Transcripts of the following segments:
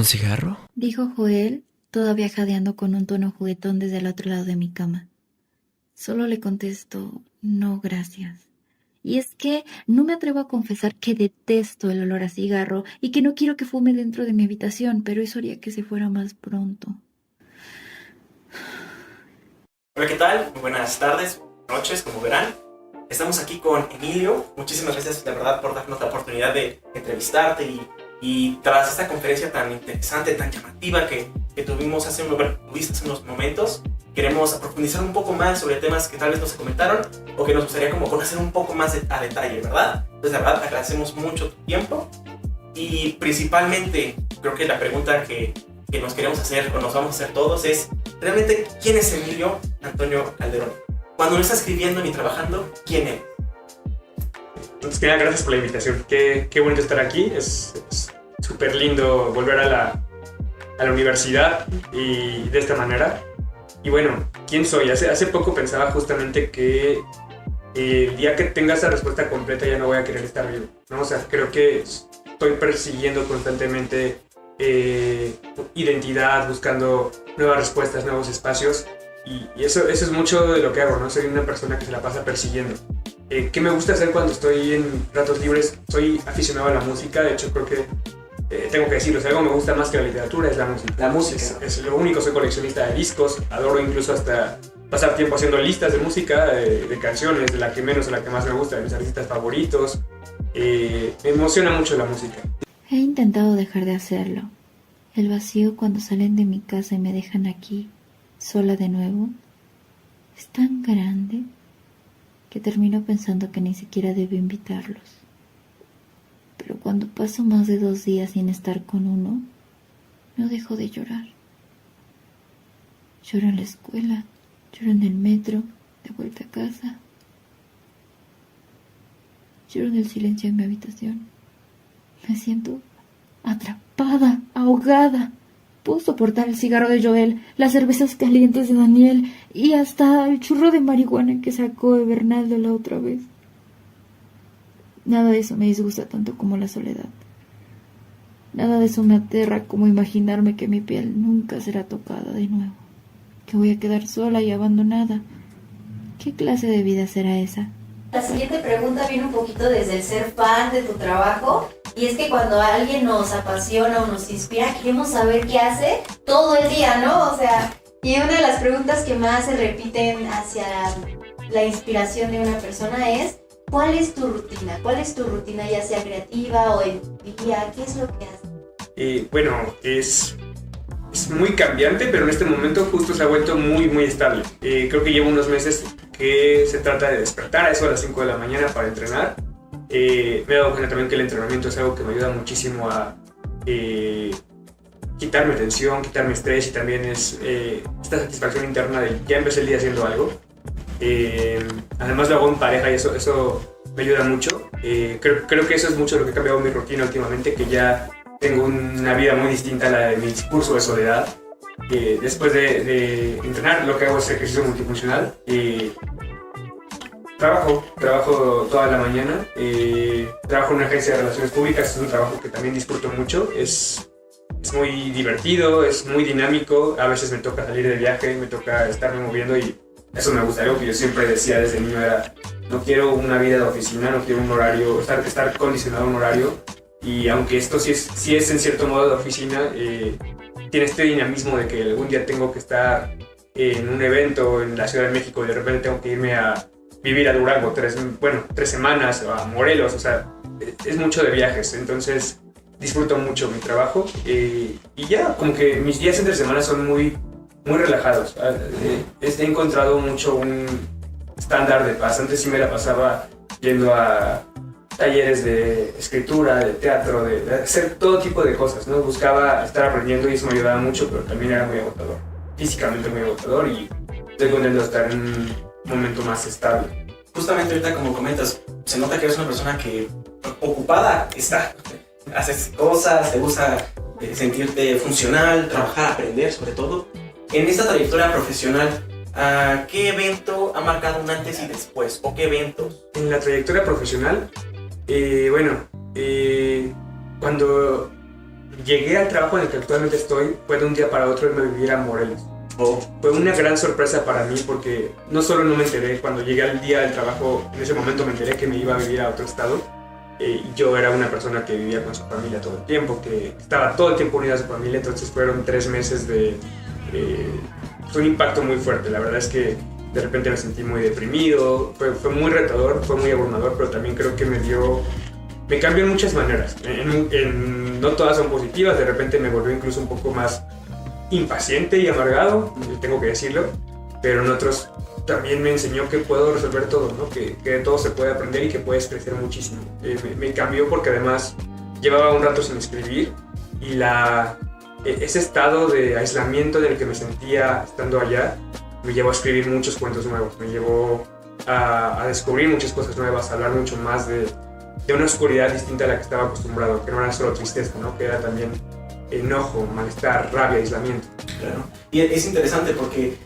¿Un cigarro? Dijo Joel, todavía jadeando con un tono juguetón desde el otro lado de mi cama. Solo le contesto, no, gracias. Y es que no me atrevo a confesar que detesto el olor a cigarro y que no quiero que fume dentro de mi habitación, pero eso haría que se fuera más pronto. Hola, ¿qué tal? Muy buenas tardes, noches, como verán. Estamos aquí con Emilio. Muchísimas gracias, la verdad, por darnos la oportunidad de entrevistarte y tras esta conferencia tan interesante, tan llamativa que tuvimos tuviste hace unos momentos, queremos profundizar un poco más sobre temas que tal vez no se comentaron o que nos gustaría como conocer un poco más a detalle, ¿verdad? Entonces, la verdad, agradecemos mucho tu tiempo y principalmente creo que la pregunta que nos queremos hacer o nos vamos a hacer todos es realmente ¿quién es Emilio Antonio Calderón? Cuando no está escribiendo ni trabajando, ¿quién es? Entonces, gracias por la invitación. Qué bonito estar aquí. Es súper lindo volver a la universidad y de esta manera. Y bueno, ¿quién soy? Hace poco pensaba justamente que el día que tenga esa respuesta completa ya no voy a querer estar vivo, ¿no? O sea, creo que estoy persiguiendo constantemente identidad, buscando nuevas respuestas, nuevos espacios. Y eso es mucho de lo que hago, ¿no? Soy una persona que se la pasa persiguiendo. ¿Qué me gusta hacer cuando estoy en ratos libres? Soy aficionado a la música, de hecho creo que tengo que decirlo, si algo me gusta más que la literatura es la música. La música. Es lo único, soy coleccionista de discos, adoro incluso hasta pasar tiempo haciendo listas de música, de canciones, de la que menos a la que más me gusta, de mis artistas favoritos. Me emociona mucho la música. He intentado dejar de hacerlo. El vacío cuando salen de mi casa y me dejan aquí, sola de nuevo, es tan grande que termino pensando que ni siquiera debo invitarlos. Pero cuando paso más de 2 días sin estar con uno, no dejo de llorar. Lloro en la escuela, lloro en el metro, de vuelta a casa. Lloro en el silencio de mi habitación. Me siento atrapada, ahogada. Puedo soportar el cigarro de Joel, las cervezas calientes de Daniel y hasta el churro de marihuana que sacó de Bernardo la otra vez. Nada de eso me disgusta tanto como la soledad. Nada de eso me aterra como imaginarme que mi piel nunca será tocada de nuevo, que voy a quedar sola y abandonada. ¿Qué clase de vida será esa? La siguiente pregunta viene un poquito desde el ser fan de tu trabajo. Y es que cuando alguien nos apasiona o nos inspira, queremos saber qué hace todo el día, ¿no? O sea, y una de las preguntas que más se repiten hacia la inspiración de una persona es ¿cuál es tu rutina? ¿Cuál es tu rutina, ya sea creativa o en tu día? ¿Qué es lo que haces? Bueno, es muy cambiante, pero en este momento justo se ha vuelto muy, muy estable. Creo que llevo unos meses que se trata de despertar a eso a las 5 de la mañana para entrenar. Me he dado cuenta también que el entrenamiento es algo que me ayuda muchísimo a quitarme tensión, quitarme estrés y también es esta satisfacción interna de ya empecé el día haciendo algo. Además lo hago en pareja y eso me ayuda mucho. Creo que eso es mucho lo que ha cambiado mi rutina últimamente, que ya tengo una vida muy distinta a la de mi discurso de soledad. Después de entrenar lo que hago es ejercicio multifuncional. Trabajo toda la mañana, trabajo en una agencia de relaciones públicas, es un trabajo que también disfruto mucho, es muy divertido, es muy dinámico, a veces me toca salir de viaje, me toca estarme moviendo y eso me gusta. Algo que yo siempre decía desde niño era, no quiero una vida de oficina, no quiero un horario, estar condicionado a un horario, y aunque esto sí es en cierto modo de oficina, tiene este dinamismo de que algún día tengo que estar en un evento en la Ciudad de México y de repente tengo que irme a vivir a Durango 3 semanas, o a Morelos, o sea, es mucho de viajes, entonces disfruto mucho mi trabajo y ya, como que mis días entre semana son muy, muy relajados. He encontrado mucho un estándar de paz. Antes sí me la pasaba yendo a talleres de escritura, de teatro, de hacer todo tipo de cosas, ¿no? Buscaba estar aprendiendo y eso me ayudaba mucho, pero también era muy agotador, físicamente muy agotador, y estoy contento de estar en un momento más estable. Justamente ahorita, como comentas, se nota que eres una persona que ocupada está. Haces cosas, te gusta sentirte funcional, trabajar, aprender sobre todo. En esta trayectoria profesional, ¿qué evento ha marcado un antes y después? ¿O qué eventos? En la trayectoria profesional, cuando llegué al trabajo en el que actualmente estoy, fue de un día para otro irme a vivir a Morelos. Oh, Fue una gran sorpresa para mí porque no solo no me enteré, cuando llegué al día del trabajo, en ese momento me enteré que me iba a vivir a otro estado. Yo era una persona que vivía con su familia todo el tiempo, que estaba todo el tiempo unida a su familia, entonces fueron 3 meses de un impacto muy fuerte. La verdad es que de repente me sentí muy deprimido, fue muy retador, fue muy abrumador, pero también creo que me cambió en muchas maneras. No todas son positivas, de repente me volvió incluso un poco más impaciente y amargado, tengo que decirlo, pero en otros también me enseñó que puedo resolver todo, ¿no? Que de todo se puede aprender y que puedes crecer muchísimo. Me cambió porque además llevaba un rato sin escribir y ese estado de aislamiento en el que me sentía estando allá me llevó a escribir muchos cuentos nuevos, me llevó a descubrir muchas cosas nuevas, a hablar mucho más de una oscuridad distinta a la que estaba acostumbrado, que no era solo tristeza, ¿no? Que era también enojo, malestar, rabia, aislamiento. claro. Y es interesante porque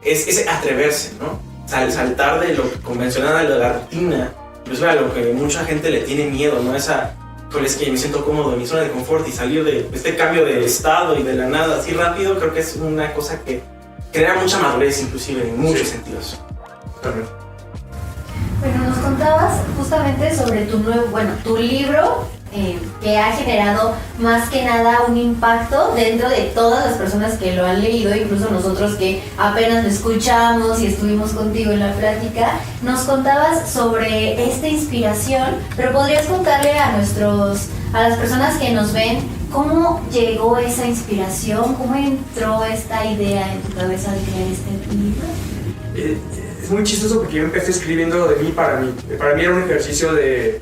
es ese atreverse, ¿no? Saltar de lo convencional a lo de la rutina, incluso a lo que mucha gente le tiene miedo, ¿no? Es que me siento cómodo en mi zona de confort y salir de este cambio de estado y de la nada así rápido, creo que es una cosa que crea mucha madurez inclusive en muchos sentidos. Totalmente. Bueno, nos contabas justamente sobre tu libro que ha generado más que nada un impacto dentro de todas las personas que lo han leído, incluso nosotros que apenas lo escuchamos y estuvimos contigo en la plática. Nos contabas sobre esta inspiración, pero podrías contarle a las personas que nos ven cómo llegó esa inspiración, cómo entró esta idea en tu cabeza de crear este libro. Es muy chistoso porque yo empecé escribiendo de mí para mí. Para mí era un ejercicio de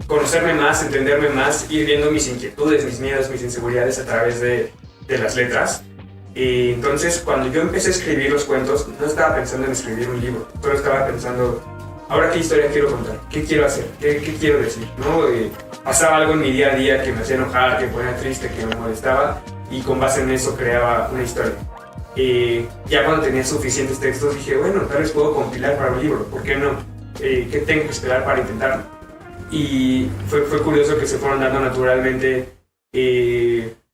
conocerme más, entenderme más, ir viendo mis inquietudes, mis miedos, mis inseguridades a través de las letras. Y entonces, cuando yo empecé a escribir los cuentos, no estaba pensando en escribir un libro, solo estaba pensando, ¿ahora qué historia quiero contar? ¿Qué quiero hacer? ¿Qué quiero decir? ¿No? Pasaba algo en mi día a día que me hacía enojar, que me ponía triste, que me molestaba, y con base en eso creaba una historia. Ya cuando tenía suficientes textos dije, bueno, tal vez puedo compilar para un libro, ¿por qué no? ¿Qué tengo que esperar para intentarlo? Y fue curioso que se fueron dando naturalmente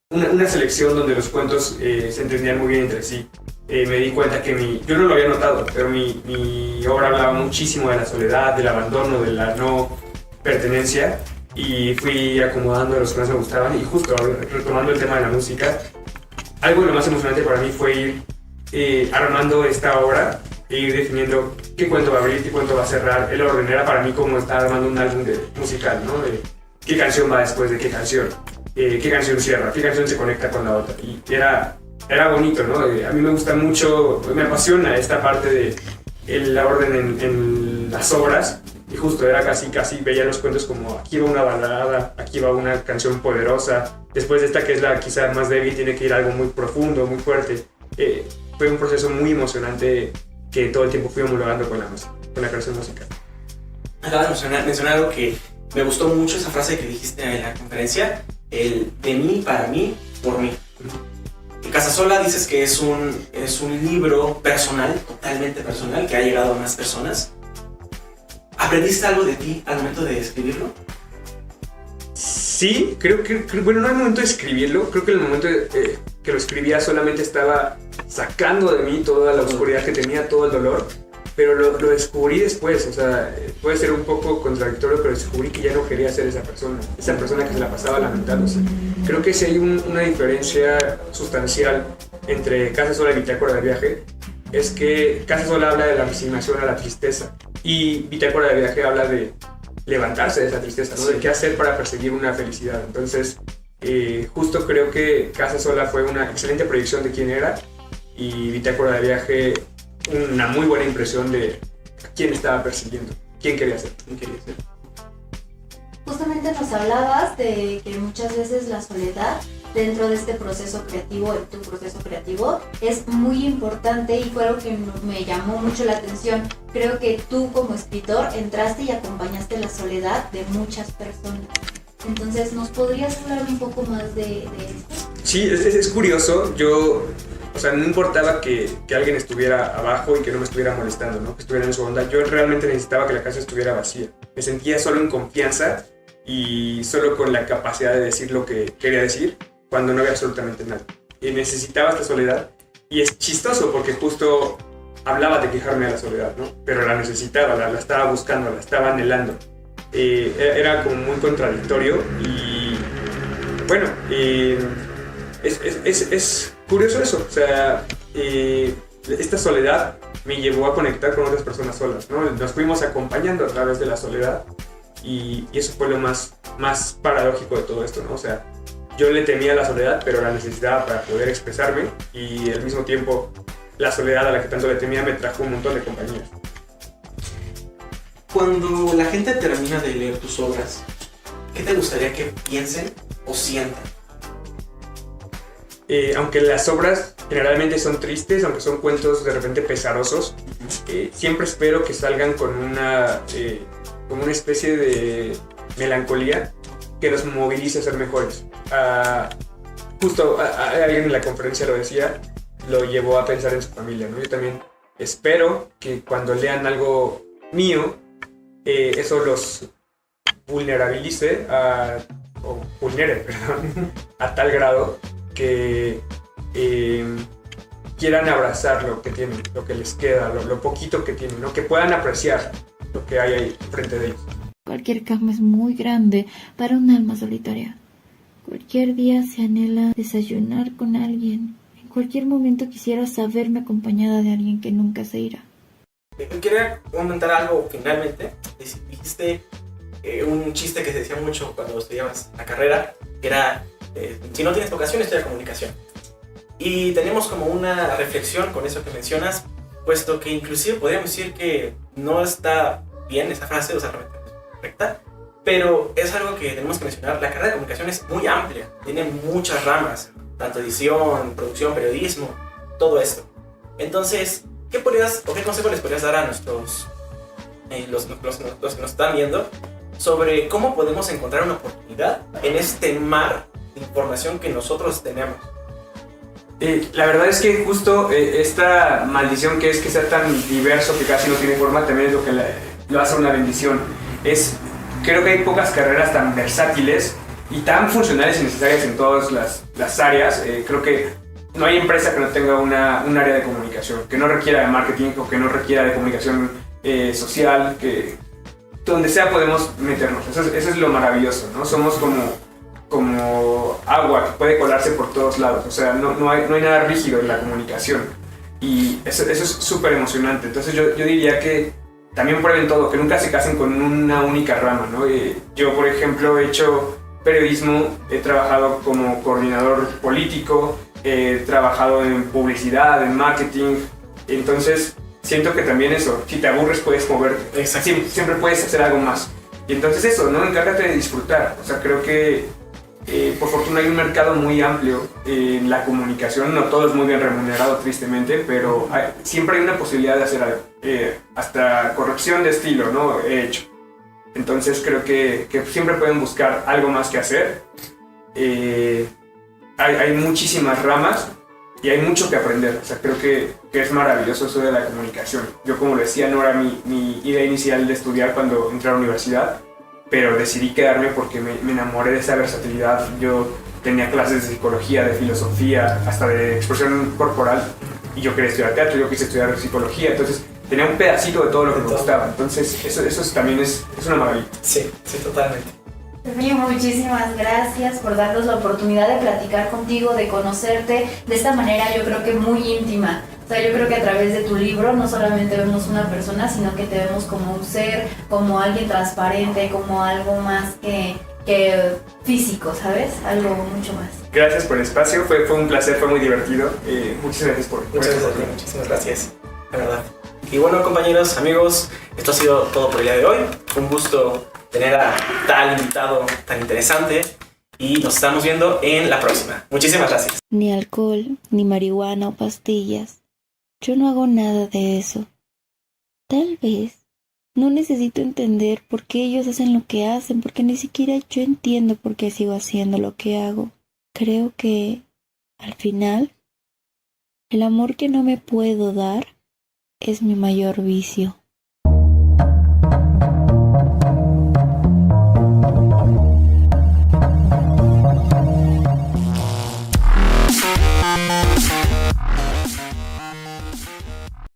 una selección donde los cuentos se entendían muy bien entre sí. Me di cuenta que yo no lo había notado, pero mi obra hablaba muchísimo de la soledad, del abandono, de la no pertenencia, y fui acomodando los que más me gustaban. Y justo retomando el tema de la música, algo de lo más emocionante para mí fue ir armando esta obra e ir definiendo qué cuento va a abrir, qué cuento va a cerrar. El orden era para mí como estar armando un álbum musical, ¿no? De qué canción va después de qué canción cierra, qué canción se conecta con la otra. Y era bonito, ¿no? A mí me gusta mucho, me apasiona esta parte de la orden en las obras. Y justo era casi veía los cuentos como aquí va una balada, aquí va una canción poderosa, después de esta que es la quizá más débil tiene que ir algo muy profundo, muy fuerte. Fue un proceso muy emocionante que todo el tiempo fui homologando con la creación musical. Acabas de mencionar algo que me gustó mucho, esa frase que dijiste en la conferencia, el de mí, para mí, por mí. En Casasola dices que es un libro personal, totalmente personal, que ha llegado a más personas. ¿Aprendiste algo de ti al momento de escribirlo? Sí, creo que, bueno, no al momento de escribirlo, creo que en el momento que lo escribía solamente estaba sacando de mí toda la oscuridad que tenía, todo el dolor, pero lo descubrí después, o sea, puede ser un poco contradictorio, pero descubrí que ya no quería ser esa persona que se la pasaba lamentándose. Creo que sí hay una diferencia sustancial entre Casasola y Bitácora de Viaje, es que Casasola habla de la resignación a la tristeza y Bitácora de Viaje habla de levantarse de esa tristeza, ¿no? De qué hacer para perseguir una felicidad. Entonces, justo creo que Casasola fue una excelente proyección de quién era y Bitácora de Viaje una muy buena impresión de quién estaba persiguiendo, quién quería ser. Justamente nos hablabas de que muchas veces la soledad dentro de este proceso creativo, en tu proceso creativo, es muy importante y fue algo que me llamó mucho la atención. Creo que tú como escritor entraste y acompañaste la soledad de muchas personas. Entonces, ¿nos podrías hablar un poco más de esto? Sí, es curioso. Yo, o sea, no importaba que alguien estuviera abajo y que no me estuviera molestando, ¿no? Que estuviera en su onda. Yo realmente necesitaba que la casa estuviera vacía. Me sentía solo en confianza y solo con la capacidad de decir lo que quería decir cuando no había absolutamente nada. Y necesitaba esta soledad, y es chistoso porque justo hablaba de quejarme de la soledad, ¿no? Pero la necesitaba, la estaba buscando, la estaba anhelando. Era como muy contradictorio y bueno, es curioso eso, o sea, esta soledad me llevó a conectar con otras personas solas, ¿no? Nos fuimos acompañando a través de la soledad y eso fue lo más paradójico de todo esto, ¿no? O sea, yo le temía a la soledad, pero la necesitaba para poder expresarme, y al mismo tiempo la soledad a la que tanto le temía me trajo un montón de compañías. Cuando la gente termina de leer tus obras, ¿qué te gustaría que piensen o sientan? Aunque las obras generalmente son tristes, aunque son cuentos de repente pesarosos, siempre espero que salgan con una especie de melancolía que los movilice a ser mejores. Justo alguien en la conferencia lo decía, lo llevó a pensar en su familia, ¿no? Yo también espero que cuando lean algo mío, eso los vulnerabilice o vulnere, perdón, a tal grado que quieran abrazar lo que tienen, lo que les queda, lo poquito que tienen, ¿no? Que puedan apreciar lo que hay ahí frente de ellos. Cualquier cama es muy grande para un alma solitaria. Cualquier día se anhela desayunar con alguien. En cualquier momento quisiera saberme acompañada de alguien que nunca se irá. Quería comentar algo finalmente. Dijiste un chiste que se decía mucho cuando estudiabas la carrera, que era, si no tienes vocación, estudia comunicación. Y tenemos como una reflexión con eso que mencionas, puesto que inclusive podríamos decir que no está bien esa frase, o sea, realmente no es correcta, pero es algo que tenemos que mencionar. La carrera de comunicación es muy amplia, tiene muchas ramas, tanto edición, producción, periodismo, todo esto. Entonces, ¿qué consejo les podrías dar a nuestros los que nos están viendo sobre cómo podemos encontrar una oportunidad en este mar de información que nosotros tenemos? La verdad es que justo esta maldición que es que sea tan diverso, que casi no tiene forma, también es lo que lo hace una bendición. Creo que hay pocas carreras tan versátiles y tan funcionales y necesarias en todas las áreas. Creo que no hay empresa que no tenga un área de comunicación, que no requiera de marketing o que no requiera de comunicación social, que donde sea podemos meternos. Eso es lo maravilloso, ¿no? Somos como agua que puede colarse por todos lados. O sea, no hay nada rígido en la comunicación. Y eso es súper emocionante. Entonces yo diría que también prueben todo, que nunca se casen con una única rama, ¿no? Yo, por ejemplo, he hecho periodismo, he trabajado como coordinador político, he trabajado en publicidad, en marketing. Entonces siento que también eso, si te aburres puedes moverte. Exacto. Siempre puedes hacer algo más. Y entonces eso, ¿no? Encárgate de disfrutar. O sea, creo que por fortuna hay un mercado muy amplio en la comunicación. No todo es muy bien remunerado, tristemente, pero siempre hay una posibilidad de hacer algo. Hasta corrección de estilo, ¿no? He hecho. Entonces creo que siempre pueden buscar algo más que hacer. Hay muchísimas ramas y hay mucho que aprender. O sea, creo que es maravilloso eso de la comunicación. Yo, como lo decía, no era mi idea inicial de estudiar cuando entré a la universidad, pero decidí quedarme porque me enamoré de esa versatilidad. Yo tenía clases de psicología, de filosofía, hasta de expresión corporal, y yo quería estudiar teatro, yo quise estudiar psicología, entonces tenía un pedacito de todo lo que me gustaba. Entonces eso también es una maravilla. Sí, totalmente. Mío, muchísimas gracias por darnos la oportunidad de platicar contigo, de conocerte de esta manera, yo creo que muy íntima. O sea, yo creo que a través de tu libro no solamente vemos una persona, sino que te vemos como un ser, como alguien transparente, como algo más que físico, ¿sabes? Algo mucho más. Gracias por el espacio, fue un placer, fue muy divertido. Muchas gracias por muchísimas gracias, la verdad. Y bueno, compañeros, amigos, esto ha sido todo por el día de hoy. Un gusto tener a tal invitado tan interesante y nos estamos viendo en la próxima. Muchísimas gracias. Ni alcohol, ni marihuana o pastillas. Yo no hago nada de eso. Tal vez no necesito entender por qué ellos hacen lo que hacen, porque ni siquiera yo entiendo por qué sigo haciendo lo que hago. Creo que, al final, el amor que no me puedo dar es mi mayor vicio. Bye.